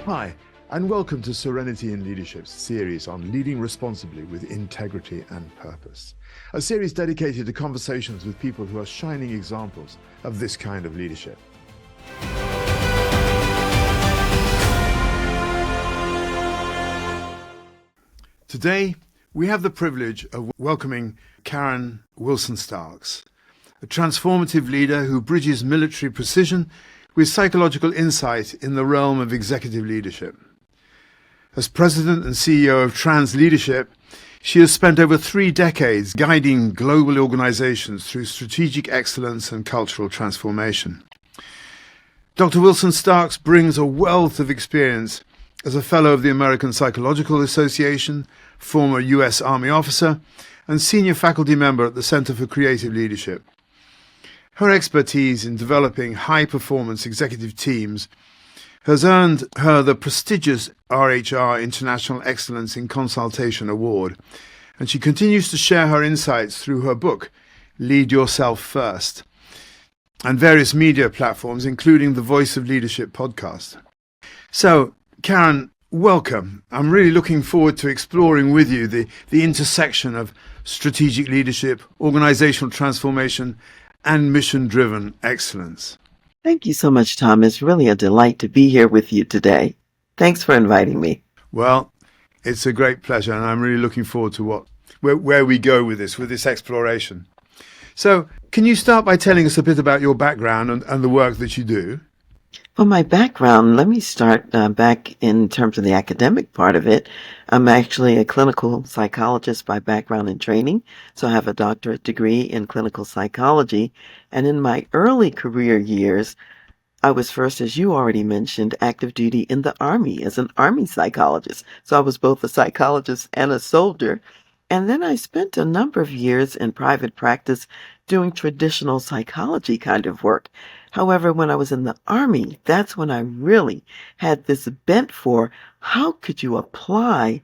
Hi, and welcome to Serenity in Leadership's series on leading responsibly with integrity and purpose. A series dedicated to conversations with people who are shining examples of this kind of leadership. Today, we have the privilege of welcoming Karen Wilson-Starks, a transformative leader who bridges military precision with psychological insight in the realm of executive leadership. As president and CEO of Trans Leadership, she has spent over 3 decades guiding global organizations through strategic excellence and cultural transformation. Dr. Wilson-Starks brings a wealth of experience as a fellow of the American Psychological Association, former U.S. Army officer, and senior faculty member at the Center for Creative Leadership. Her expertise in developing high-performance executive teams has earned her the prestigious RHR International Excellence in Consultation Award, and she continues to share her insights through her book, Lead Yourself First, and various media platforms, including the Voice of Leadership podcast. So, Karen, welcome. I'm really looking forward to exploring with you the intersection of strategic leadership, organizational transformation, and mission-driven excellence. Thank you so much, Tom. It's really a delight to be here with you today. Thanks for inviting me. Well, it's a great pleasure, and I'm really looking forward to where we go with this exploration. So, can you start by telling us a bit about your background and the work that you do? For my background, let me start back in terms of the academic part of it. I'm actually a clinical psychologist by background and training, so I have a doctorate degree in clinical psychology. And in my early career years, I was first, as you already mentioned, active duty in the Army as an Army psychologist. So I was both a psychologist and a soldier. And then I spent a number of years in private practice doing traditional psychology kind of work. However, when I was in the Army, that's when I really had this bent for how could you apply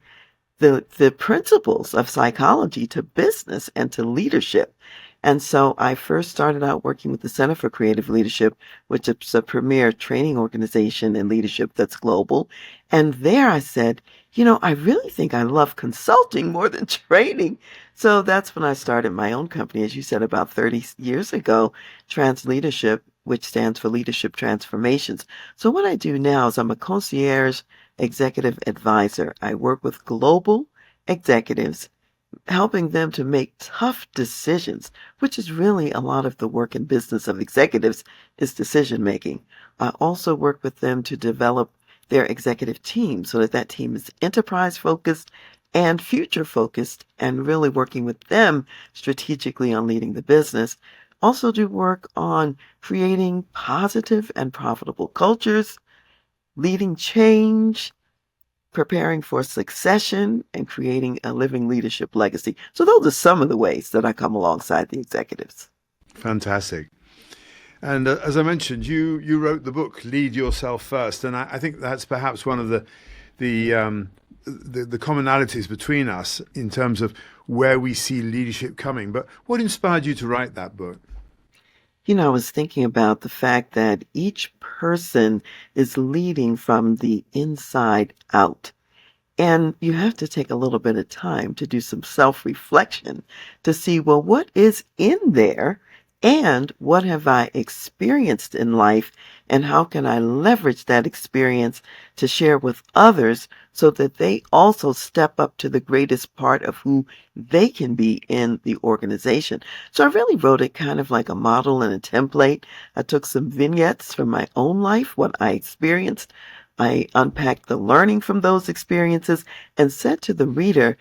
the principles of psychology to business and to leadership. And so I first started out working with the Center for Creative Leadership, which is a premier training organization in leadership that's global. And there I said, I really think I love consulting more than training. So that's when I started my own company, as you said, about 30 years ago, Trans Leadership, which stands for Leadership Transformations. So what I do now is I'm a concierge executive advisor. I work with global executives, helping them to make tough decisions, which is really a lot of the work and business of executives is decision making. I also work with them to develop their executive team so that team is enterprise focused and future focused and really working with them strategically on leading the business. Also do work on creating positive and profitable cultures, leading change, preparing for succession, and creating a living leadership legacy. So those are some of the ways that I come alongside the executives. Fantastic. And as I mentioned, you wrote the book, Lead Yourself First, and I think that's perhaps one of the commonalities between us in terms of where we see leadership coming. But what inspired you to write that book? I was thinking about the fact that each person is leading from the inside out. And you have to take a little bit of time to do some self-reflection to see, well, what is in there and what have I experienced in life and how can I leverage that experience to share with others so that they also step up to the greatest part of who they can be in the organization. So I really wrote it kind of like a model and a template. I took some vignettes from my own life, what I experienced. I unpacked the learning from those experiences and said to the reader,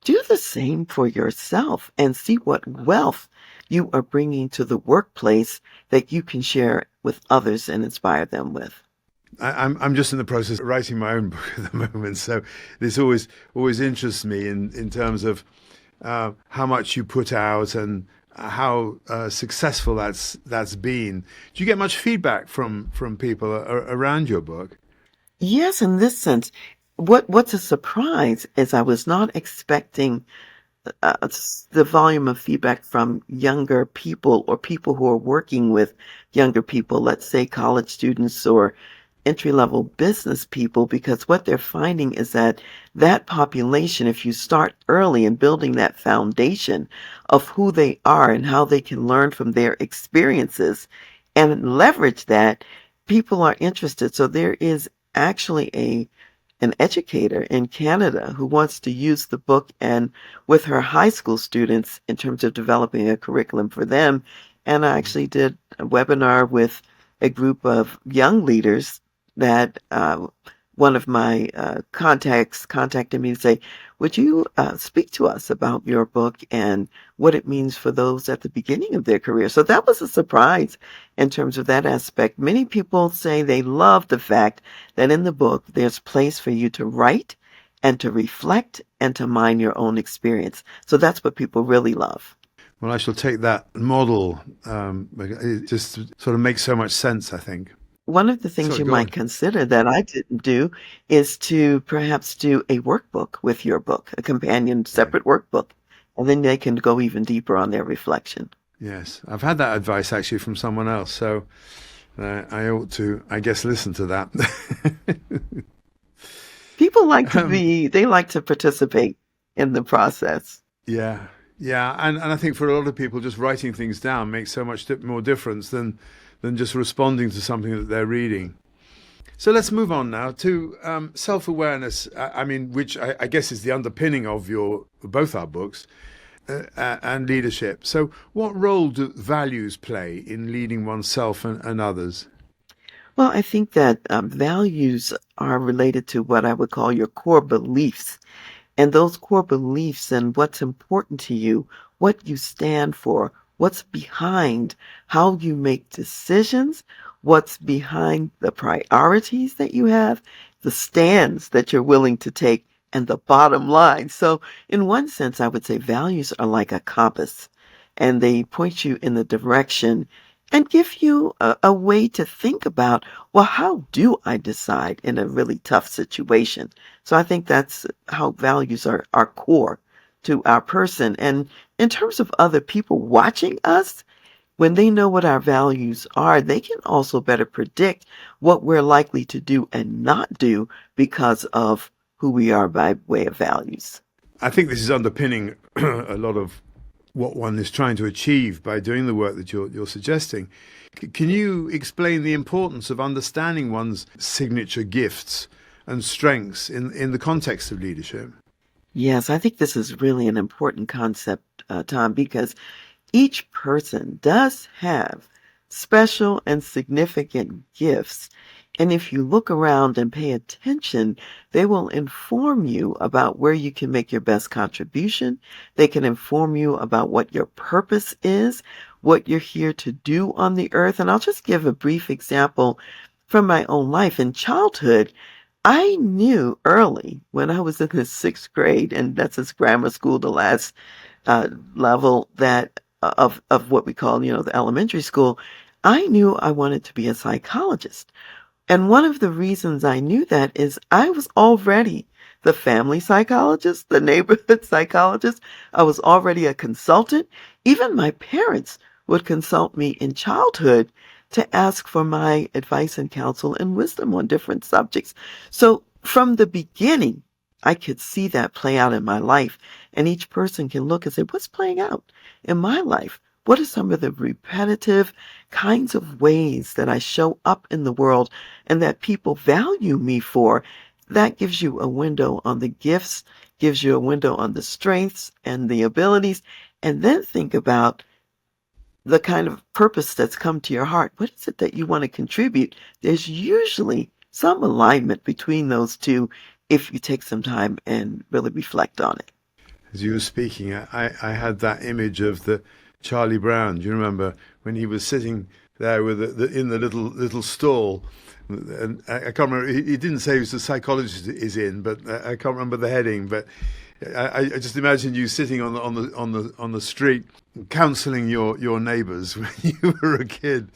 do the same for yourself and see what wealth you are bringing to the workplace that you can share with others and inspire them with. I'm just in the process of writing my own book at the moment, so this always interests me in terms of how much you put out and how successful that's been. Do you get much feedback from people around your book? Yes, in this sense. What's a surprise is I was not expecting the volume of feedback from younger people or people who are working with younger people, let's say college students or entry-level business people, because what they're finding is that that population, if you start early in building that foundation of who they are and how they can learn from their experiences and leverage that, people are interested. So there is actually an educator in Canada who wants to use the book and with her high school students in terms of developing a curriculum for them. And I actually did a webinar with a group of young leaders that one of my contacts contacted me to say, would you speak to us about your book and what it means for those at the beginning of their career? So that was a surprise in terms of that aspect. Many people say they love the fact that in the book there's place for you to write and to reflect and to mine your own experience. So that's what people really love. Well, I shall take that model. It just sort of makes so much sense, I think. One of the things Sorry, you go might on. consider that I didn't do is to perhaps do a workbook with your book, a companion Yeah. separate workbook, and then they can go even deeper on their reflection. Yes. I've had that advice actually from someone else. So I ought to, I guess, listen to that. People like to um, they like to participate in the process. yeah. Yeah. And I think for a lot of people, just writing things down makes so much more difference than just responding to something that they're reading. So let's move on now to self-awareness. I mean, which I guess is the underpinning of your both our books and leadership. So, what role do values play in leading oneself and others? Well, I think that values are related to what I would call your core beliefs. And those core beliefs and what's important to you, what you stand for, what's behind how you make decisions, what's behind the priorities that you have, the stands that you're willing to take, and the bottom line. So, in one sense, I would say values are like a compass, and they point you in the direction and give you a way to think about, well, how do I decide in a really tough situation? So I think that's how values are core to our person. And in terms of other people watching us, when they know what our values are, they can also better predict what we're likely to do and not do because of who we are by way of values. I think this is underpinning a lot of what one is trying to achieve by doing the work that you're suggesting. Can you explain the importance of understanding one's signature gifts and strengths in the context of leadership? Yes, I think this is really an important concept, Tom, because each person does have special and significant gifts. And if you look around and pay attention, they will inform you about where you can make your best contribution. They can inform you about what your purpose is, what you're here to do on the earth. And I'll just give a brief example from my own life. In childhood, I knew early when I was in the sixth grade, and that's as grammar school, the last level that of what we call, the elementary school, I knew I wanted to be a psychologist. And one of the reasons I knew that is I was already the family psychologist, the neighborhood psychologist. I was already a consultant. Even my parents would consult me in childhood to ask for my advice and counsel and wisdom on different subjects. So from the beginning, I could see that play out in my life. And each person can look and say, what's playing out in my life? What are some of the repetitive kinds of ways that I show up in the world and that people value me for? That gives you a window on the gifts, gives you a window on the strengths and the abilities. And then think about the kind of purpose that's come to your heart. What is it that you want to contribute? There's usually some alignment between those two if you take some time and really reflect on it. As you were speaking, I had that image of the Charlie Brown. Do you remember when he was sitting there with in the little stall? And I can't remember. He didn't say he was the psychologist is in, but I can't remember the heading. But I just imagine you sitting on the street, counselling your neighbours when you were a kid.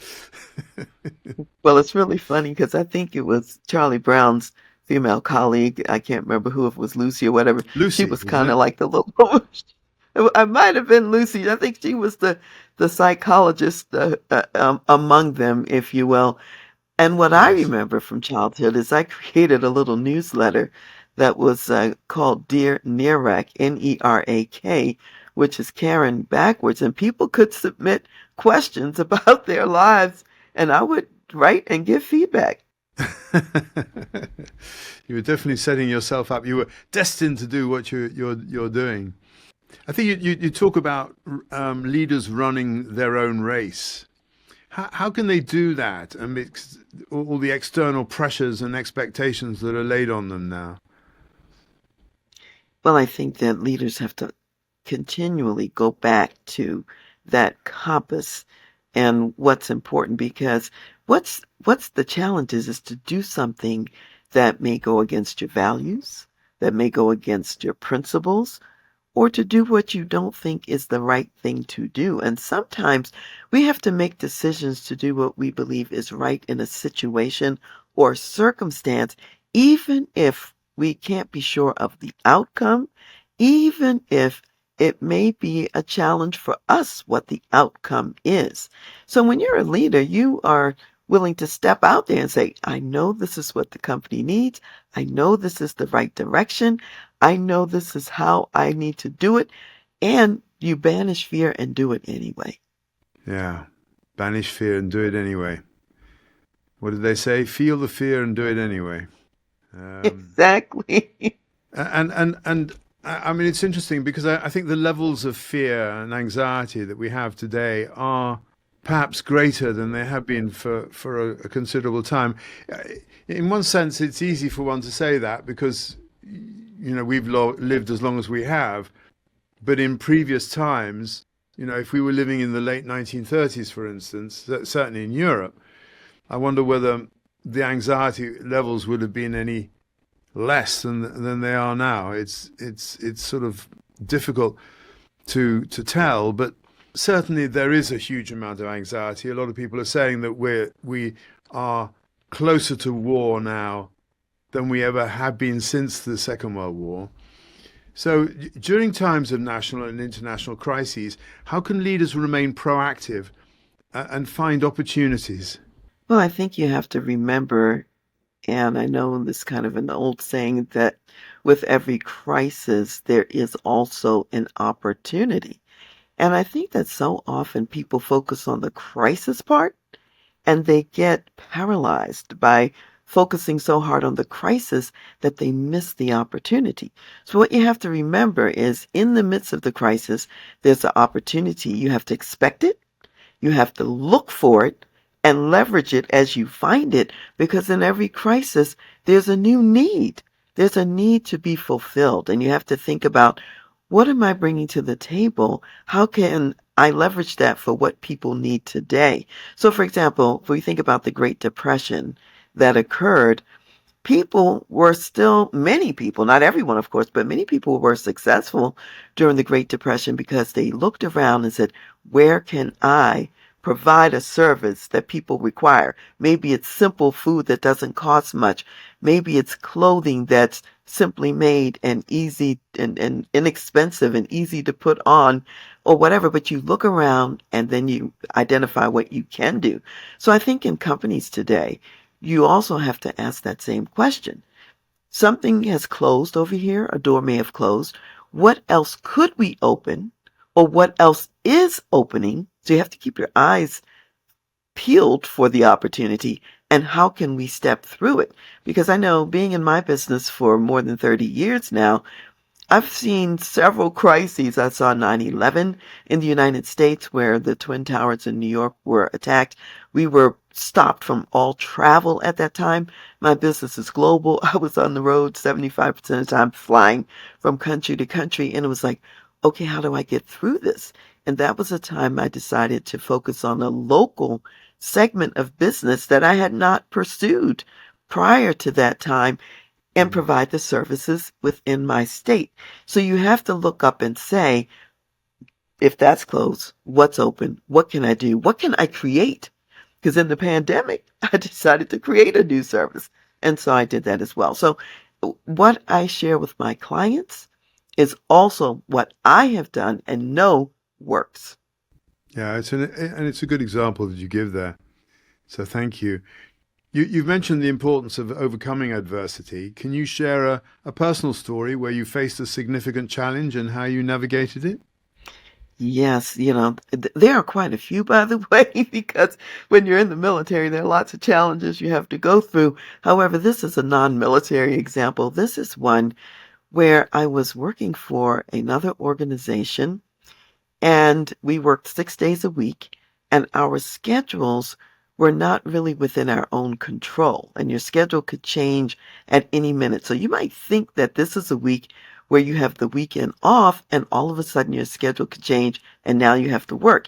Well, it's really funny because I think it was Charlie Brown's female colleague. I can't remember who, if it was Lucy or whatever. She Lucy, was wasn't kind of it? like the little. I might have been Lucy. I think she was the psychologist among them, if you will. And what I Yes. remember from childhood is I created a little newsletter that was called Dear Nerak, Nerak, which is Karen backwards, and people could submit questions about their lives, and I would write and give feedback. You were definitely setting yourself up. You were destined to do what you're doing. I think you talk about leaders running their own race. How can they do that amidst all the external pressures and expectations that are laid on them now? Well, I think that leaders have to continually go back to that compass and what's important because what's the challenge is to do something that may go against your values, that may go against your principles, or to do what you don't think is the right thing to do. And sometimes we have to make decisions to do what we believe is right in a situation or circumstance, even if we can't be sure of the outcome, even if it may be a challenge for us what the outcome is. So when you're a leader, you are willing to step out there and say, I know this is what the company needs. I know this is the right direction. I know this is how I need to do it. And you banish fear and do it anyway. Yeah, banish fear and do it anyway. What did they say? Feel the fear and do it anyway. Um, Exactly. I mean, it's interesting because I think the levels of fear and anxiety that we have today are perhaps greater than they have been for a considerable time. Uh, In one sense, it's easy for one to say that because, we've lived as long as we have. But in previous times, if we were living in the late 1930s, for instance, certainly in Europe, I wonder whether the anxiety levels would have been any less than they are now. It's sort of difficult to tell, but certainly there is a huge amount of anxiety. A lot of people are saying that we are closer to war now than we ever have been since the Second World War. So during times of national and international crises, how can leaders remain proactive and find opportunities? Well, I think you have to remember, and I know this kind of an old saying that with every crisis, there is also an opportunity. And I think that so often people focus on the crisis part and they get paralyzed by focusing so hard on the crisis that they miss the opportunity. So what you have to remember is in the midst of the crisis, there's an opportunity. You have to expect it. You have to look for it and leverage it as you find it because in every crisis, there's a new need. There's a need to be fulfilled. And you have to think about what am I bringing to the table? How can I leverage that for what people need today? So, for example, if we think about the Great Depression that occurred, people were still, many people, not everyone, of course, but many people were successful during the Great Depression because they looked around and said, where can I provide a service that people require? Maybe it's simple food that doesn't cost much. Maybe it's clothing that's simply made and easy and inexpensive and easy to put on or whatever, but you look around and then you identify what you can do. So I think in companies today, you also have to ask that same question. Something has closed over here, a door may have closed. What else could we open? Or what else is opening? So you have to keep your eyes peeled for the opportunity and how can we step through it? Because I know being in my business for more than 30 years now, I've seen several crises. I saw 9/11 in the United States where the Twin Towers in New York were attacked. We were stopped from all travel at that time. My business is global. I was on the road 75% of the time flying from country to country. And it was like, okay, how do I get through this? And that was a time I decided to focus on a local segment of business that I had not pursued prior to that time and Mm. provide the services within my state. So you have to look up and say, if that's closed, what's open? What can I do? What can I create? Because in the pandemic, I decided to create a new service. And so I did that as well. So what I share with my clients is also what I have done and know works. Yeah, and it's a good example that you give there. So thank you. You've mentioned the importance of overcoming adversity. Can you share a personal story where you faced a significant challenge and how you navigated it? Yes, there are quite a few, by the way, because when you're in the military, there are lots of challenges you have to go through. However, this is a non-military example. This is one where I was working for another organization and we worked 6 days a week, and our schedules were not really within our own control, and your schedule could change at any minute. So you might think that this is a week where you have the weekend off, and all of a sudden your schedule could change, and now you have to work.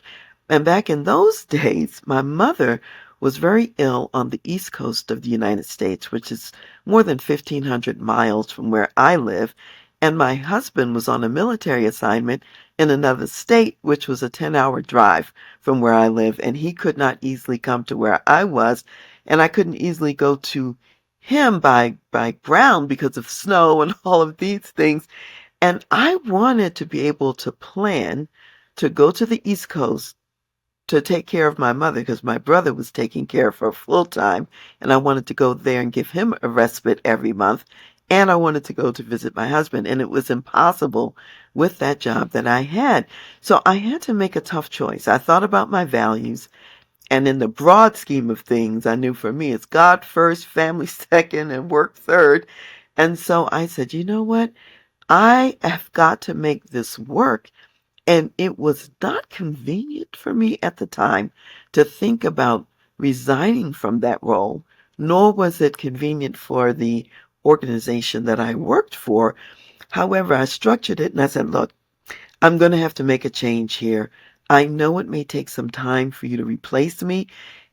And back in those days, my mother was very ill on the east coast of the United States, which is more than 1,500 miles from where I live. And my husband was on a military assignment in another state, which was a 10-hour drive from where I live. And he could not easily come to where I was. And I couldn't easily go to him by ground because of snow and all of these things. And I wanted to be able to plan to go to the East Coast to take care of my mother because my brother was taking care of her full time, and I wanted to go there and give him a respite every month. And I wanted to go to visit my husband, and it was impossible with that job that I had. So I had to make a tough choice. I thought about my values, and in the broad scheme of things, I knew for me it's God first, family second, and work third. And so I said, you know what? I have got to make this work. And it was not convenient for me at the time to think about resigning from that role, nor was it convenient for the organization that I worked for. However, I structured it and I said, look, I'm going to have to make a change here. I know it may take some time for you to replace me.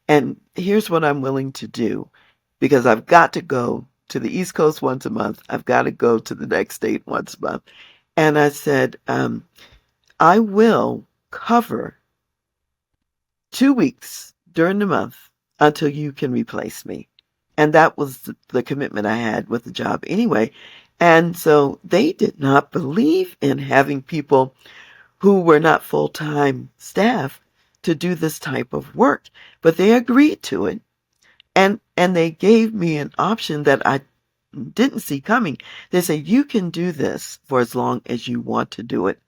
And here's what I'm willing to do because I've got to go to the East Coast once a month. I've got to go to the next state once a month. And I said, I will cover 2 weeks during the month until you can replace me. And that was the commitment I had with the job anyway. And so they did not believe in having people who were not full-time staff to do this type of work, but they agreed to it. And they gave me an option that I didn't see coming. They said, you can do this for as long as you want to do it.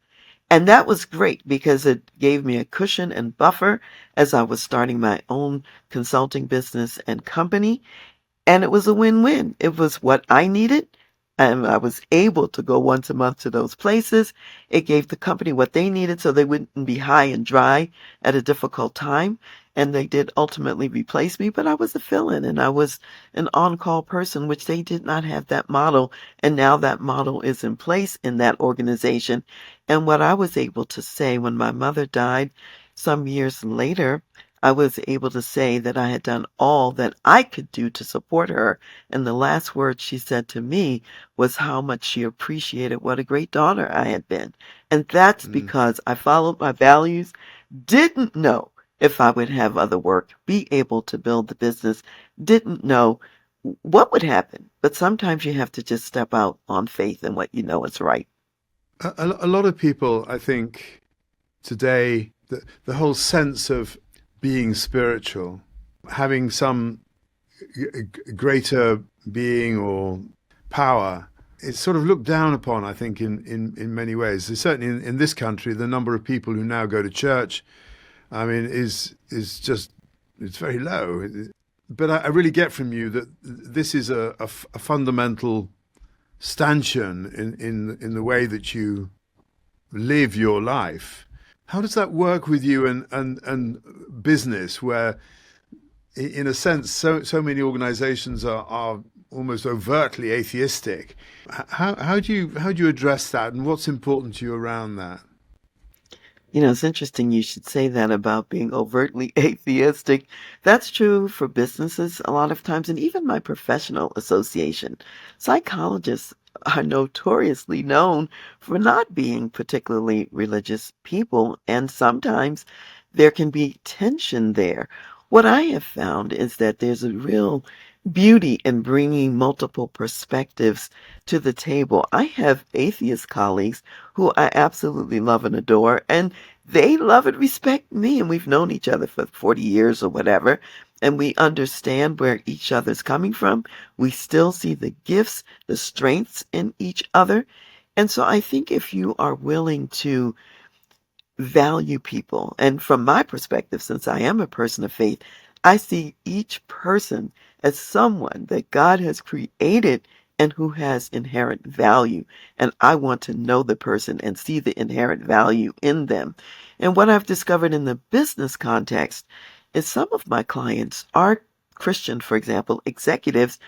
And that was great because it gave me a cushion and buffer as I was starting my own consulting business and company. And it was a win-win. It was what I needed. And I was able to go once a month to those places. It gave the company what they needed so they wouldn't be high and dry at a difficult time. And they did ultimately replace me, but I was a fill-in and I was an on-call person, which they did not have that model. And now that model is in place in that organization. And what I was able to say when my mother died some years later, I was able to say that I had done all that I could do to support her. And the last word she said to me was how much she appreciated what a great daughter I had been. And that's Mm. because I followed my values, didn't know if I would have other work, be able to build the business, didn't know what would happen. But sometimes you have to just step out on faith in what you know is right. A lot of people, I think, today, the whole sense of being spiritual, having some greater being or power, it's sort of looked down upon, I think, in many ways. Certainly in this country, the number of people who now go to church, I mean, is just, it's very low. But I really get from you that this is a fundamental stanchion in the way that you live your life. How does that work with you and business, where, in a sense, so many organizations are almost overtly atheistic? How do you address that, and what's important to you around that? It's interesting you should say that about being overtly atheistic. That's true for businesses a lot of times, and even my professional association. Psychologists are notoriously known for not being particularly religious people, and sometimes there can be tension there. What I have found is that there's a real beauty in bringing multiple perspectives to the table. I have atheist colleagues who I absolutely love and adore, and they love and respect me, and we've known each other for 40 years or whatever, and we understand where each other's coming from. We still see the gifts, the strengths in each other. And so I think if you are willing to value people. And from my perspective, since I am a person of faith, I see each person as someone that God has created and who has inherent value. And I want to know the person and see the inherent value in them. And what I've discovered in the business context is some of my clients are Christian, for example, executives,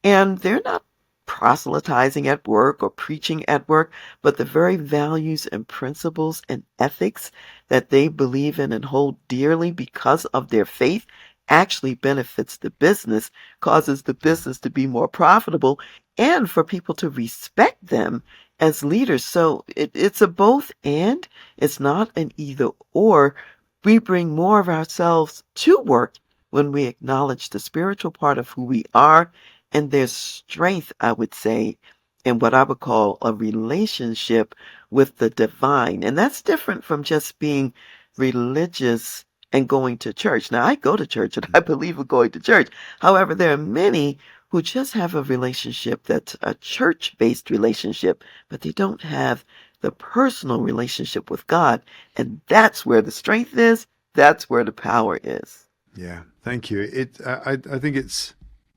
and they're not proselytizing at work or preaching at work, but the very values and principles and ethics that they believe in and hold dearly because of their faith actually benefits the business, causes the business to be more profitable, and for people to respect them as leaders. So it's a both and, it's not an either or. We bring more of ourselves to work when we acknowledge the spiritual part of who we are, and there's strength, I would say, in what I would call a relationship with the divine. And that's different from just being religious and going to church. Now, I go to church and I believe in going to church. However, there are many who just have a relationship that's a church based relationship, but they don't have the personal relationship with God. And that's where the strength is, that's where the power is. Yeah, thank you. I think it's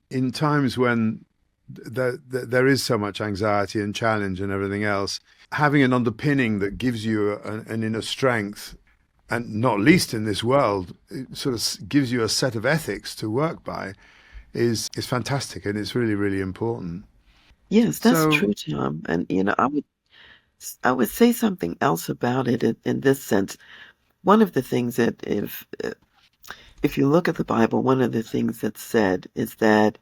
in times when there is so much anxiety and challenge and everything else, having an underpinning that gives you an inner strength, and not least in this world, it sort of gives you a set of ethics to work by, is fantastic, and it's really, really important. Yes, that's So, true, Tom. And I would say something else about it in this sense. One of the things that if you look at the Bible, one of the things that's said is that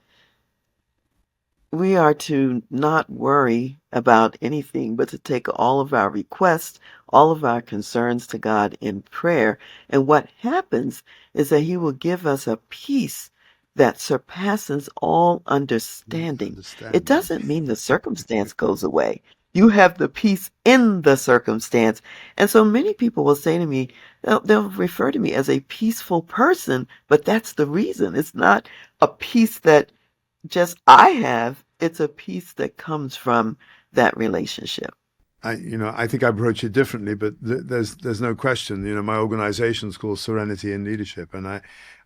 we are to not worry about anything, but to take all of our requests, all of our concerns to God in prayer. And what happens is that He will give us a peace that surpasses all understanding. It understanding. doesn't mean the circumstance goes away. You have the peace in the circumstance. And so many people will say to me, they'll refer to me as a peaceful person, but that's the reason. It's not a peace that just I have, it's a peace that comes from that relationship. I think I approach it differently, but there's no question. My organization is called Serenity in Leadership, and I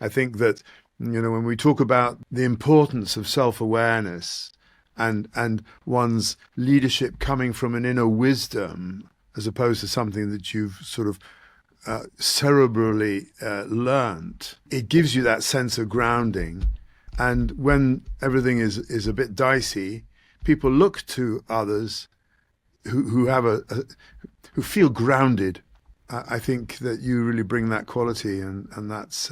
think that when we talk about the importance of self-awareness and one's leadership coming from an inner wisdom as opposed to something that you've sort of cerebrally learned, it gives you that sense of grounding. And when everything is a bit dicey, people look to others who have who feel grounded. I think that you really bring that quality, and that's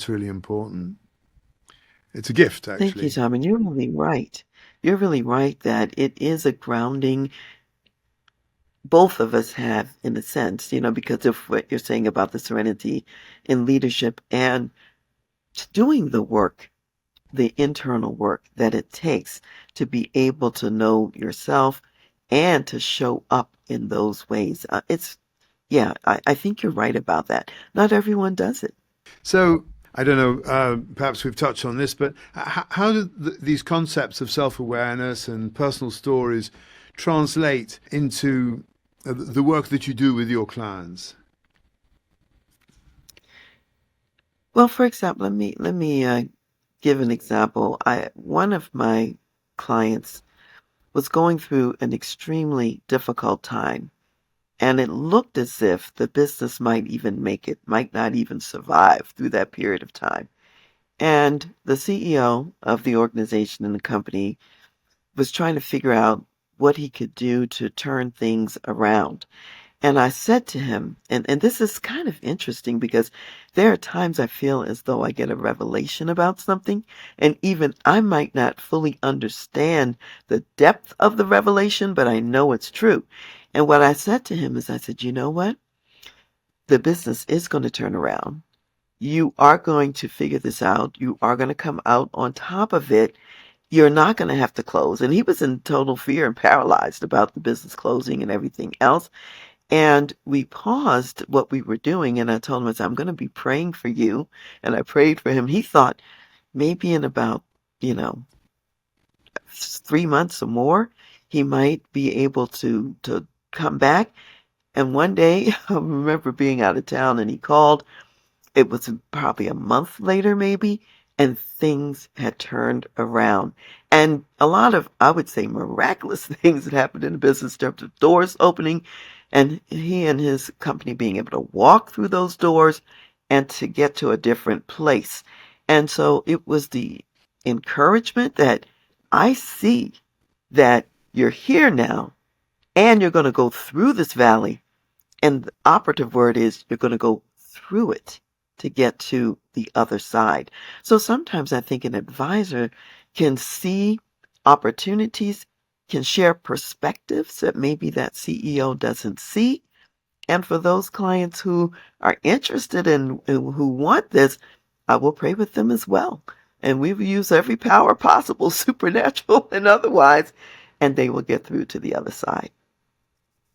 really important. It's a gift, Thank you, actually. Tom. And you're really right. You're really right that it is a grounding both of us have in a sense, because of what you're saying about the serenity in leadership and doing the work, the internal work that it takes to be able to know yourself and to show up in those ways. Yeah, I think you're right about that. Not everyone does it. So I don't know. Perhaps we've touched on this, but how do these concepts of self-awareness and personal stories translate into the work that you do with your clients? Well, for example, let me give an example. One of my clients was going through an extremely difficult time, and it looked as if the business might even make it, might not even survive through that period of time. And the CEO of the organization and the company was trying to figure out what he could do to turn things around. And I said to him, and this is kind of interesting because there are times I feel as though I get a revelation about something, and even I might not fully understand the depth of the revelation, but I know it's true. And what I said to him is, I said, you know what? The business is going to turn around. You are going to figure this out. You are going to come out on top of it. You're not going to have to close. And he was in total fear and paralyzed about the business closing and everything else. And we paused what we were doing, and I told him, I said, I'm going to be praying for you. And I prayed for him. He thought maybe in about, you know, 3 months or more, he might be able to come back. And one day, I remember being out of town, and he called. It was probably a month later, maybe, and things had turned around. And a lot of, I would say, miraculous things that happened in the business in terms of doors opening, and he and his company being able to walk through those doors and to get to a different place. And so it was the encouragement that I see that you're here now and you're going to go through this valley, and the operative word is you're going to go through it to get to the other side. So sometimes I think an advisor can see opportunities, can share perspectives that maybe that CEO doesn't see. And for those clients who are interested in, who want this, I will pray with them as well. And we will use every power possible, supernatural and otherwise, and they will get through to the other side.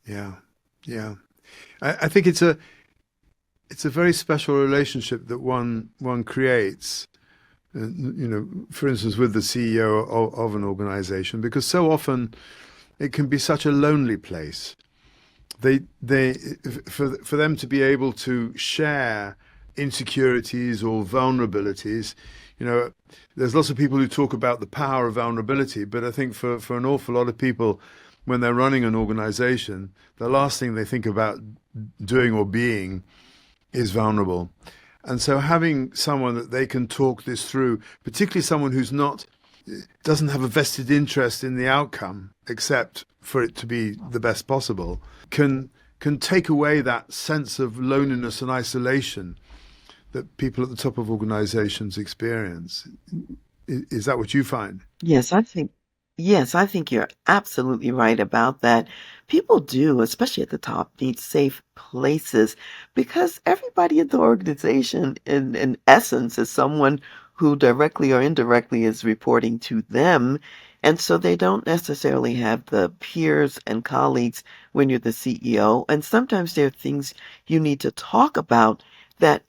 Yeah, yeah. I think it's a very special relationship that one creates. For instance, with the CEO of an organization, because so often it can be such a lonely place. For them to be able to share insecurities or vulnerabilities, there's lots of people who talk about the power of vulnerability, but I think for an awful lot of people, when they're running an organization, the last thing they think about doing or being is vulnerable. And so having someone that they can talk this through, particularly someone who's doesn't have a vested interest in the outcome, except for it to be the best possible, can take away that sense of loneliness and isolation that people at the top of organizations experience. Is that what you find? Yes, I think yes, I think you're absolutely right about that. People do, especially at the top, need safe places because everybody in the organization, in essence, is someone who directly or indirectly is reporting to them. And so they don't necessarily have the peers and colleagues when you're the CEO. And sometimes there are things you need to talk about that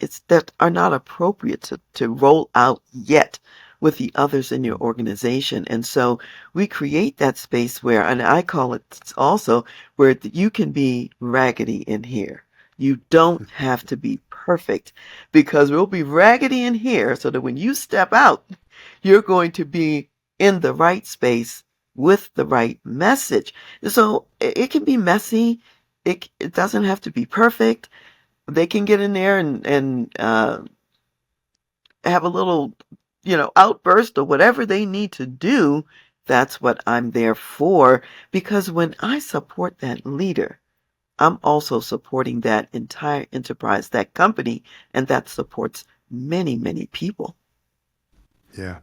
are not appropriate to roll out yet with the others in your organization. And so we create that space where, and I call it also, where you can be raggedy in here. You don't have to be perfect because we'll be raggedy in here so that when you step out, you're going to be in the right space with the right message. So it can be messy. It doesn't have to be perfect. They can get in there and have a little, outburst or whatever they need to do. That's what I'm there for. Because when I support that leader, I'm also supporting that entire enterprise, that company, and that supports many, many people. Yeah,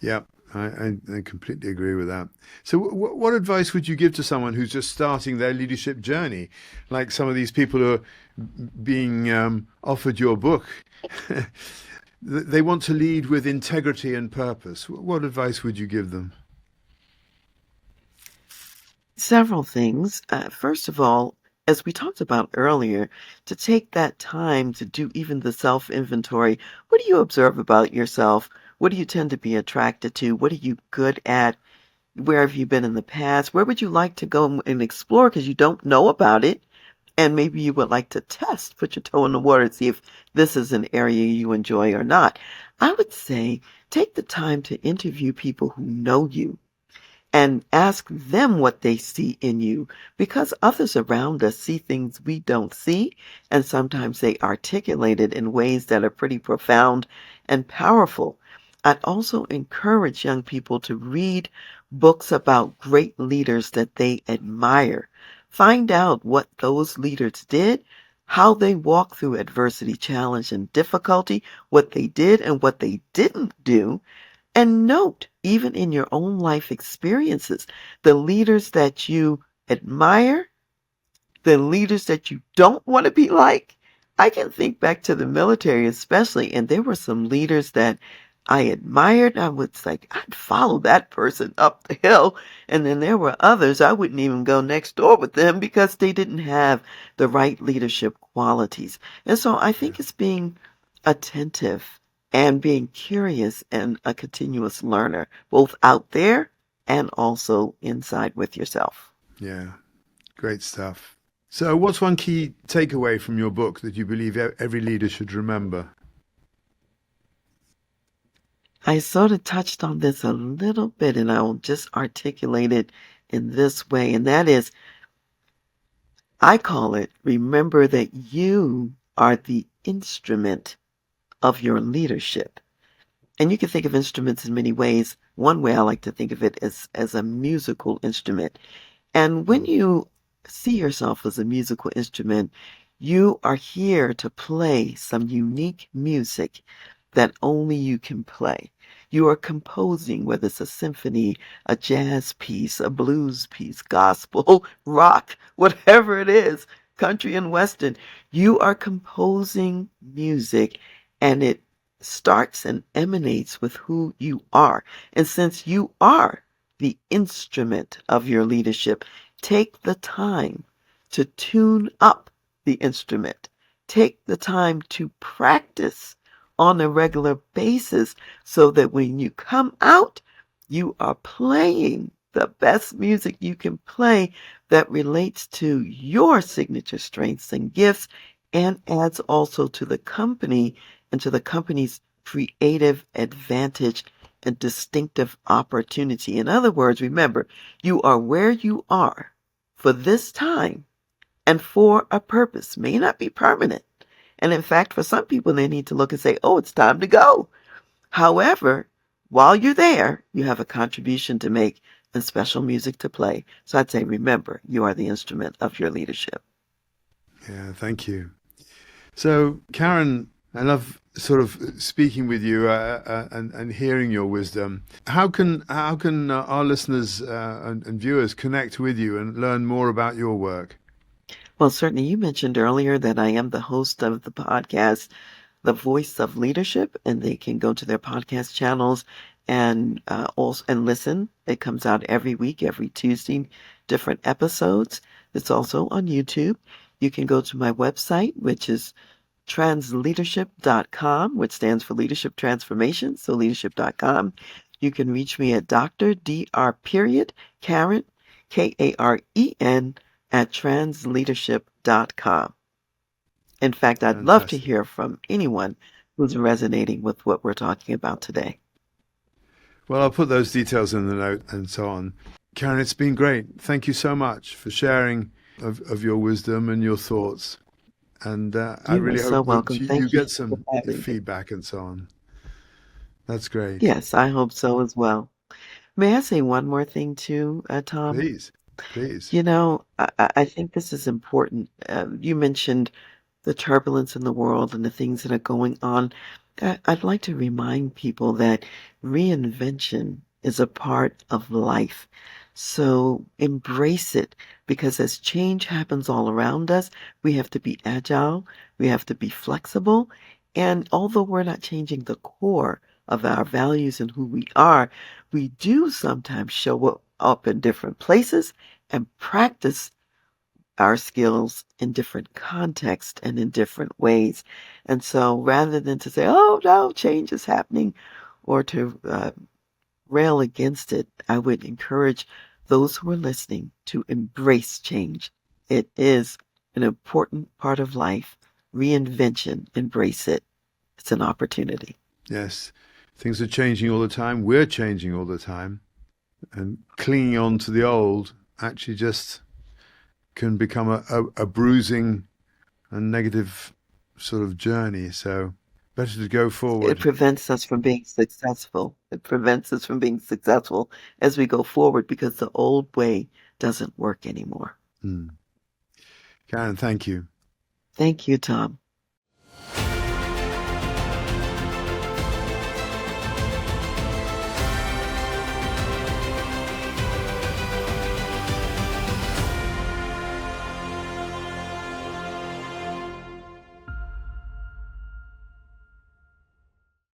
yeah. I completely agree with that. So, what advice would you give to someone who's just starting their leadership journey, like some of these people who are being offered your book? They want to lead with integrity and purpose. What advice would you give them? Several things. First of all, as we talked about earlier, to take that time to do even the self inventory. What do you observe about yourself? What do you tend to be attracted to? What are you good at? Where have you been in the past? Where would you like to go and explore because you don't know about it? And maybe you would like to test, put your toe in the water and see if this is an area you enjoy or not. I would say take the time to interview people who know you and ask them what they see in you because others around us see things we don't see, and sometimes they articulate it in ways that are pretty profound and powerful. I'd also encourage young people to read books about great leaders that they admire. Find out what those leaders did, how they walked through adversity, challenge, and difficulty, what they did and what they didn't do, and note, even in your own life experiences, the leaders that you admire, the leaders that you don't want to be like. I can think back to the military, especially, and there were some leaders that I admired. I was like, I'd follow that person up the hill. And then there were others, I wouldn't even go next door with them because they didn't have the right leadership qualities. And so I Yeah. think it's being attentive and being curious and a continuous learner, both out there and also inside with yourself. Yeah. Great stuff. So, what's one key takeaway from your book that you believe every leader should remember? I sort of touched on this a little bit and I'll just articulate it in this way, and that is I call it remember that you are the instrument of your leadership. And you can think of instruments in many ways. One way I like to think of it is as a musical instrument. And when Mm. you see yourself as a musical instrument, you are here to play some unique music that only you can play. You are composing, whether it's a symphony, a jazz piece, a blues piece, gospel, rock, whatever it is, country and western. You are composing music and it starts and emanates with who you are. And since you are the instrument of your leadership, take the time to tune up the instrument. Take the time to practice on a regular basis so that when you come out, you are playing the best music you can play that relates to your signature strengths and gifts and adds also to the company and to the company's creative advantage and distinctive opportunity. In other words, remember, you are where you are for this time and for a purpose. May not be permanent. And in fact, for some people, they need to look and say, oh, it's time to go. However, while you're there, you have a contribution to make and special music to play. So I'd say, remember, you are the instrument of your leadership. Yeah, thank you. So, Karen, I love sort of speaking with you and hearing your wisdom. How can our listeners and viewers connect with you and learn more about your work? Well, certainly you mentioned earlier that I am the host of the podcast The Voice of Leadership, and they can go to their podcast channels and also and listen. It comes out every week, every Tuesday, different episodes. It's also on YouTube. You can go to my website, which is transleadership.com, which stands for Leadership Transformation, so leadership.com. You can reach me at Dr. Dr. Period Karen, Karen, at transleadership.com. In fact, I'd love to Fantastic. hear from anyone who's resonating with what we're talking about today. Well, I'll put those details in the note and so on. Karen, it's been great. Thank you so much for sharing of your wisdom and your thoughts. And I You are really so hope welcome. you Thank you get for some having me. feedback and so on. That's great. Yes, I hope so as well. May I say one more thing too, Thom? Please, please. I think this is important. You mentioned the turbulence in the world and the things that are going on. I'd like to remind people that reinvention is a part of life. So embrace it because as change happens all around us, we have to be agile, we have to be flexible. And although we're not changing the core of our values and who we are, we do sometimes show up in different places and practice our skills in different contexts and in different ways. And so rather than to say, oh no, change is happening, or to rail against it, I would encourage those who are listening to embrace change. It is an important part of life. Reinvention, embrace it. It's an opportunity. Yes, things are changing all the time. We're changing all the time. And clinging on to the old actually just can become a bruising and negative sort of journey. So better to go It forward. prevents us from being successful. It prevents us from being successful as we go forward because the old way doesn't work anymore. Hmm. Karen, thank you. Thank you, Thom.